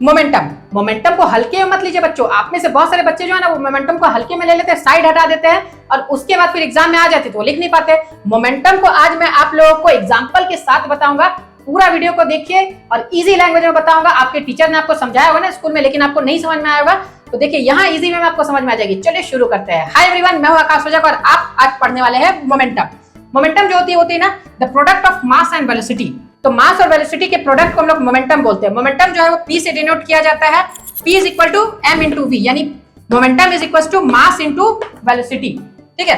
Momentum. Momentum को हल्के में मत लीजिए बच्चों, आप में से बहुत सारे बच्चे जो है ना वो मोमेंटम को हल्के में ले लेते हैं, साइड हटा देते हैं और उसके बाद फिर एग्जाम में आ जाते तो वो लिख नहीं पाते। मोमेंटम को आज मैं आप लोगों को एग्जांपल के साथ बताऊंगा, पूरा वीडियो को देखिए और इजी लैंग्वेज में बताऊंगा। आपके टीचर ने आपको समझाया होगा ना स्कूल में, लेकिन आपको नहीं समझ में आया होगा, तो देखिए यहाँ इजी में आपको समझ में आ जाएगी। चलिए शुरू करते हैं। हाय एवरीवन, मैं हूं आकाश ओझा और आप आज पढ़ने वाले हैं मोमेंटम। मोमेंटम जो होती है ना, the product of mass and velocity. तो मास और वेलोसिटी के प्रोडक्ट को हम लोग मोमेंटम बोलते हैं। मोमेंटम जो है वो P से डिनोट किया जाता है, P is equal to m into V, यानी momentum is equal to mass into velocity. ठीक है,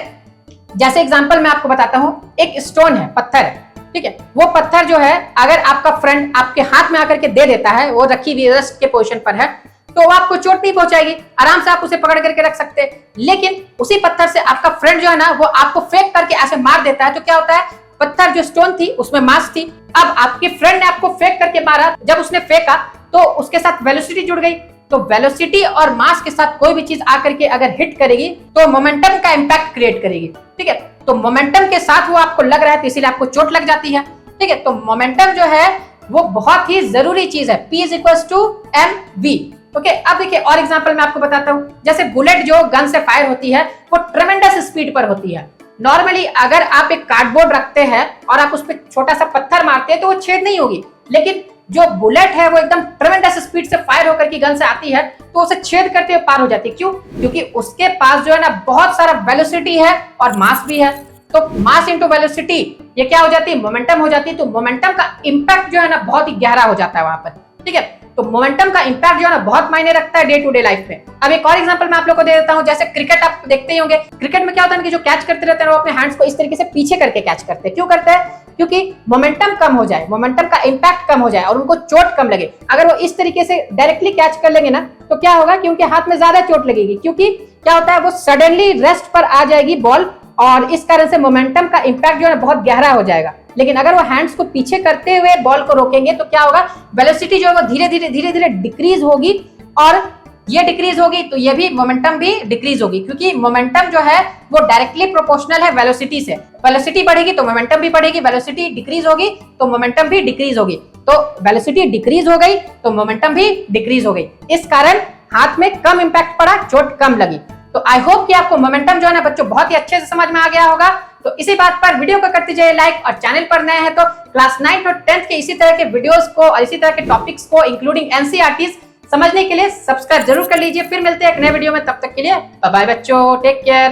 जैसे एग्जांपल मैं आपको बताता हूं, एक स्टोन है, पत्थर है, ठीक है, वो पत्थर जो है अगर आपका फ्रेंड आपके हाथ में आकर के दे देता है, वो रखी हुई रेस्ट के पोजीशन पर है, तो वो आपको चोट नहीं पहुंचाएगी, आराम से आप उसे पकड़ करके रख सकते हैं। लेकिन उसी पत्थर से आपका फ्रेंड जो है ना वो आपको फेंक करके ऐसे मार देता है, तो क्या होता है, पत्थर जो स्टोन थी उसमें मास थी, अब आपके फ्रेंड ने आपको फेंक करके मारा, जब उसने फेंका तो उसके साथ वेलोसिटी जुड़ गई, तो वेलोसिटी और मास के साथ कोई भी चीज आकर के अगर हिट करेगी तो मोमेंटम का इंपैक्ट क्रिएट करेगी। ठीक है, तो मोमेंटम के साथ वो आपको लग रहा है तो इसीलिए आपको चोट लग जाती है। ठीक है, तो मोमेंटम जो है वो बहुत ही जरूरी चीज है, P is equal to m v. Okay, अब देखिए और एग्जांपल मैं आपको बताता हूं, जैसे बुलेट जो गन से फायर होती है वो ट्रेमेंडस स्पीड पर होती है। नॉर्मली अगर आप एक कार्डबोर्ड रखते हैं और आप उस पर छोटा सा पत्थर मारते हैं तो वो छेद नहीं होगी, लेकिन जो बुलेट है वो एकदम ट्रेमेंडस स्पीड से फायर होकर की गन से आती है तो उसे छेद करते हुए पार हो जाती है। क्यों? क्योंकि उसके पास जो है ना बहुत सारा वेलोसिटी है और मास भी है। तो मास इंटू वेलोसिटी ये क्या हो जाती है, मोमेंटम हो जाती है। तो मोमेंटम का इंपैक्ट जो है ना बहुत ही गहरा हो जाता है वहां पर। ठीक है, तो मोमेंटम का इंपैक्ट जो है ना बहुत मायने रखता है डे टू डे लाइफ में। अब एक और एग्जांपल मैं आप लोगों को दे देता हूं, जैसे क्रिकेट आप देखते ही होंगे, क्रिकेट में क्या होता है कि जो कैच करते रहते हैं वो अपने हैंड्स को इस तरीके से पीछे करके कैच करते हैं। क्यों करते हैं? क्योंकि मोमेंटम कम हो जाए, मोमेंटम का इंपैक्ट कम हो जाए और उनको चोट कम लगे। अगर वो इस तरीके से डायरेक्टली कैच कर लेंगे ना तो क्या होगा कि उनके हाथ में ज्यादा चोट लगेगी, क्योंकि क्या होता है वो सडनली रेस्ट पर आ जाएगी बॉल और इस कारण से मोमेंटम का इंपैक्ट जो है बहुत गहरा हो जाएगा। लेकिन अगर वो हैंड्स को पीछे करते हुए बॉल को रोकेंगे तो क्या होगा, वेलोसिटी जो है वो धीरे धीरे डिक्रीज होगी और ये डिक्रीज होगी तो ये भी मोमेंटम भी डिक्रीज होगी, क्योंकि मोमेंटम जो है वो डायरेक्टली प्रोपोर्शनल है वेलोसिटी से। वेलोसिटी बढ़ेगी तो मोमेंटम भी बढ़ेगी, वेलोसिटी डिक्रीज होगी तो मोमेंटम भी डिक्रीज होगी। तो वेलोसिटी डिक्रीज हो गई तो मोमेंटम भी डिक्रीज हो गई, इस कारण हाथ में कम इंपैक्ट पड़ा, चोट कम लगी। तो आई होप कि आपको मोमेंटम जो है ना बच्चों बहुत ही अच्छे से समझ में आ गया होगा। तो इसी बात पर वीडियो को करते जाइए लाइक, और चैनल पर नए हैं तो क्लास 9 और 10 के इसी तरह के वीडियोस को और इसी तरह के टॉपिक्स को इंक्लूडिंग एनसीईआरटीज समझने के लिए सब्सक्राइब जरूर कर लीजिए। फिर मिलते हैं एक नए वीडियो में, तब तक के लिए बाय बाय बच्चों, टेक केयर।